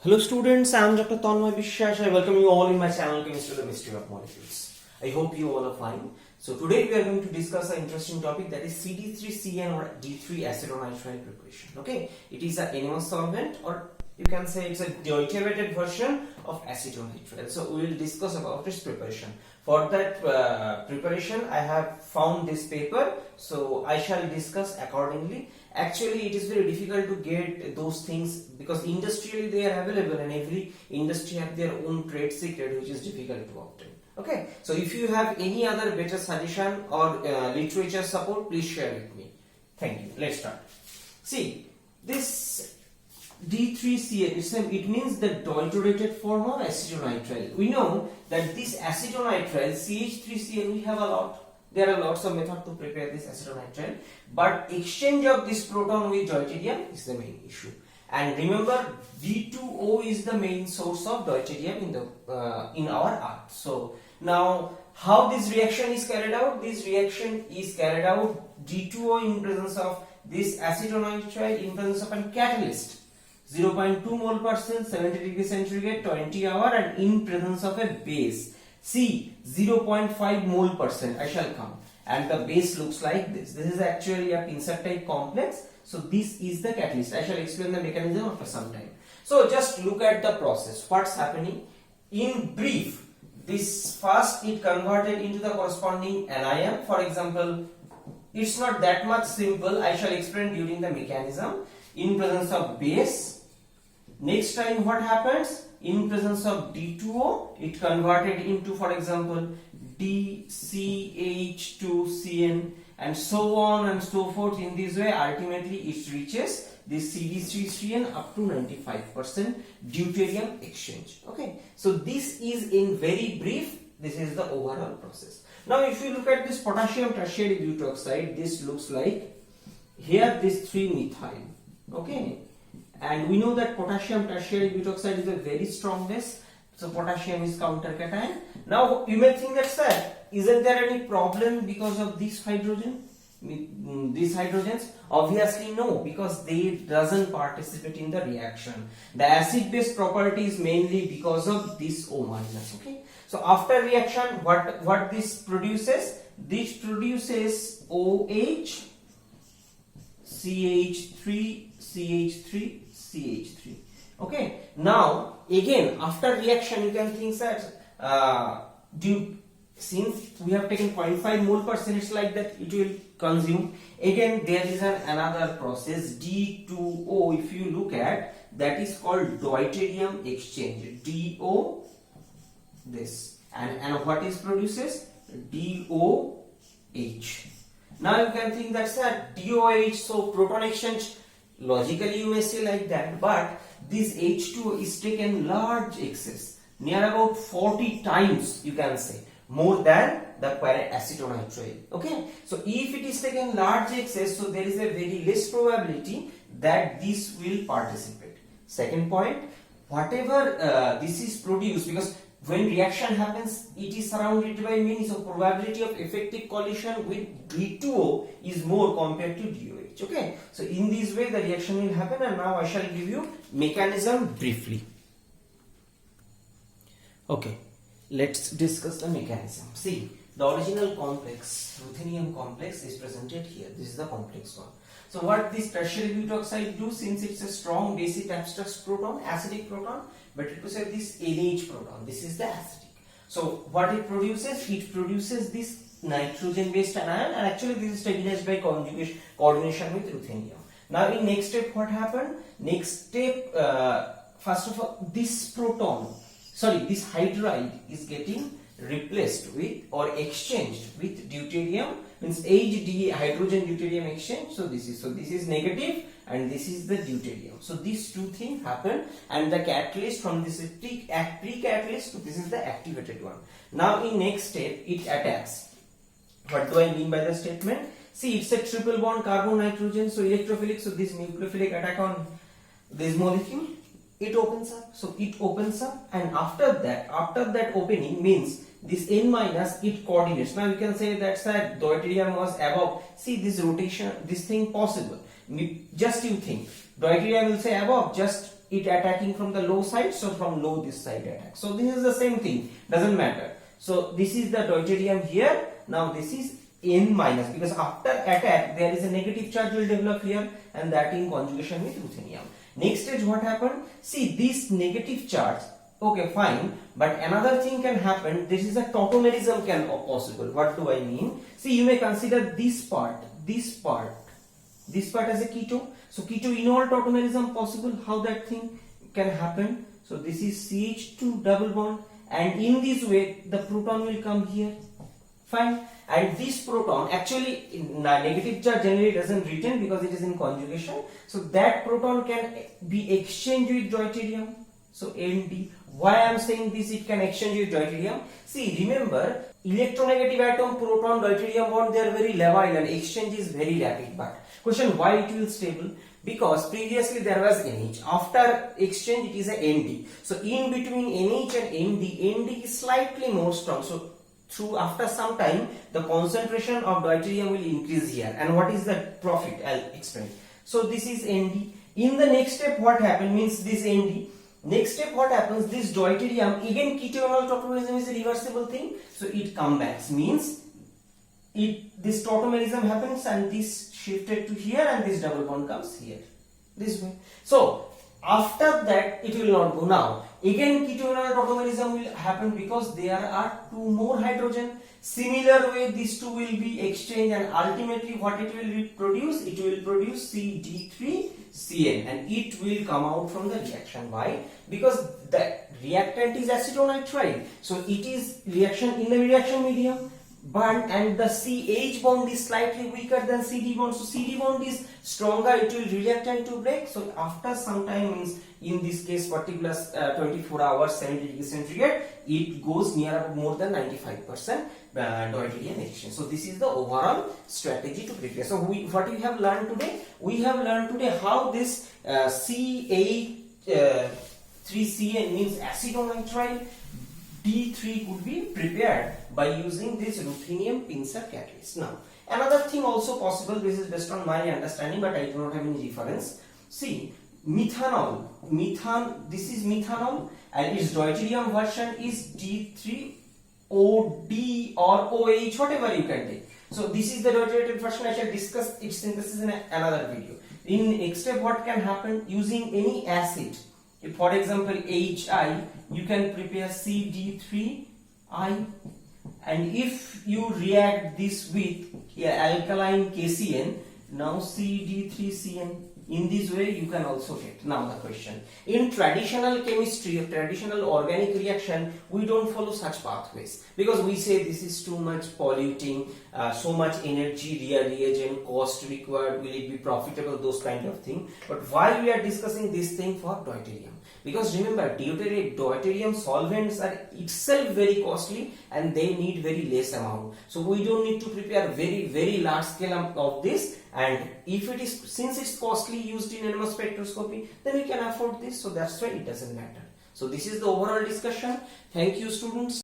Hello students, I am Dr. Tanmay Biswas. I welcome you all in my channel Chemistry, the Mystery of Molecules. I hope you all are fine. So today we are going to discuss an interesting topic, that is CD3CN or D3 acetonitrile preparation. Okay, it is an NMR solvent, or you can say it's a deuterated version of acetonitrile. So we will discuss about its preparation. For that preparation I have found this paper, so I shall discuss accordingly. Actually it is very difficult to get those things because industrially they are available and every industry have their own trade secret, which is difficult to obtain. Okay, so if you have any other better suggestion or literature support, please share with me. Thank you. Let's start. See, this D3CN, it means the deuterated form of acetonitrile. We know that this acetonitrile CH3CN we have a lot. There are lots of methods to prepare this acetonitrile, but exchange of this proton with deuterium is the main issue. And remember, D2O is the main source of deuterium in our earth. So now, how this reaction is carried out? This reaction is carried out D2O in presence of this acetonitrile in presence of a catalyst, 0.2 mole %, 70 degree centigrade, 20 hour, and in presence of a base, C, 0.5 mole %. I shall come, and the base looks like this. This is actually a pincer type complex. So this is the catalyst. I shall explain the mechanism after some time. So just look at the process. What's happening? In brief, this first it converted into the corresponding anion. For example, it's not that much simple. I shall explain during the mechanism. In presence of base, next time what happens? In presence of D2O, it converted into, for example, DCH2CN, and so on and so forth. In this way, ultimately it reaches this CD3CN up to 95% deuterium exchange. Okay, so this is in very brief. This is the overall process. Now, if you look at this potassium tertiary butoxide, this looks like here this 3-methyl. Okay. And we know that potassium tertiary butoxide is a very strong base, so potassium is countercation. Now you may think that, sir, isn't there any problem because of this hydrogen? These hydrogens? Obviously no, because they doesn't participate in the reaction. The acid base property is mainly because of this O minus. Okay. So after reaction, what this produces? This produces OH, CH3, CH3, CH3. Okay. Now again, after reaction, you can think that since we have taken 0.5 mole %, it's like that it will consume. Again, there is another process, D2O. If you look at, that is called deuterium exchange. DO this, and what is produces? DOH. Now you can think that's that DOH. So proton exchange. Logically you may say like that, but this H2O is taken large excess, near about 40 times, you can say, more than the acetonitrile. Okay, so if it is taken large excess, so there is a very less probability that this will participate. Second point, whatever this is produced, because when reaction happens, it is surrounded by many, so probability of effective collision with D2O is more compared to DOH. Okay, so in this way the reaction will happen, and now I shall give you mechanism briefly. Okay, let's discuss the mechanism. See, the original complex, ruthenium complex, is presented here. This is the complex one. So what this tertiary butoxide do, since it's a strong base, it abstracts proton, acidic proton, but it will have this NH proton. This is the acidic. So what it produces? It produces this nitrogen based anion, and actually this is stabilized by coordination with ruthenium. Now in next step, what happened? Next step, first of all, this hydride is getting replaced with or exchanged with deuterium, means HD, hydrogen deuterium exchange. So this is negative and this is the deuterium. So these two things happen, and the catalyst from this pre-catalyst to this is the activated one. Now in next step, it attacks. What do I mean by the statement? See, it's a triple bond carbon nitrogen, so electrophilic. So this nucleophilic attack on this molecule, it opens up. So it opens up, and after that opening means this N minus, it coordinates. Now you can say that's that deuterium was above. See this rotation, this thing possible. Just you think, deuterium will say above, just it attacking from the low side, so from low this side attack. So this is the same thing, doesn't matter. So this is the deuterium here. Now this is N minus, because after attack there is a negative charge will develop here, and that in conjugation with ruthenium. Next stage what happened? See, this negative charge, okay fine, but another thing can happen. This is a tautomerism can possible. What do I mean? See, you may consider this part as a keto. So keto-enol tautomerism possible. How that thing can happen? So this is CH2 double bond, and in this way the proton will come here. Fine. And this proton, actually negative charge generally doesn't retain because it is in conjugation. So that proton can be exchanged with deuterium. So Nd. Why I am saying this? It can exchange with deuterium. See, remember, electronegative atom, proton, deuterium bond, they are very labile and exchange is very rapid. But question, why it will stable? Because previously there was NH. After exchange it is a Nd. So in between NH and Nd is slightly more strong. So through after some time the concentration of deuterium will increase here. And what is the profit? I'll explain. So this is Nd. In the next step what happens means this Nd. Next step what happens, this deuterium, again keto-enol tautomerism is a reversible thing, so it comes back, means this tautomerism happens and this shifted to here and this double bond comes here, this way. So after that it will not go. Now again keto-enol tautomerism will happen because there are two more hydrogen. Similar way these two will be exchanged, and ultimately what it will produce? It will produce CD3CN, and it will come out from the reaction. Why? Because the reactant is acetonitrile, so it is reaction in the reaction medium. And the CH bond is slightly weaker than CD bond, so CD bond is stronger, it will reluctant to break. So after some time, means in this case particular 24 hours 70 degrees centigrade, it goes near more than 95% deuterium exchange. So this is the overall strategy to prepare. So what we have learned today? We have learned today how this CH3CN means acetonitrile D3 could be prepared by using this ruthenium-pincer catalyst. Now, another thing also possible, this is based on my understanding, but I do not have any reference. See, methanol, this is methanol, and its deuterium version is D3OD or OH, whatever you can take. So this is the deuterated version. I shall discuss its synthesis in another video. In next step, what can happen using any acid? If, for example, HI, you can prepare CD3I, and if you react this with alkaline KCN, now CD3CN. In this way you can also get. Now the question, in traditional chemistry, traditional organic reaction, we don't follow such pathways because we say this is too much polluting, so much energy, reagent cost required, will it be profitable, those kind of thing. But why we are discussing this thing for deuterium? Because remember, deuterium solvents are itself very costly and they need very less amount. So we don't need to prepare very large scale of this, and if it is, since it's costly used in NMR spectroscopy, then we can afford this. So that's why it doesn't matter. So this is the overall discussion. Thank you, students.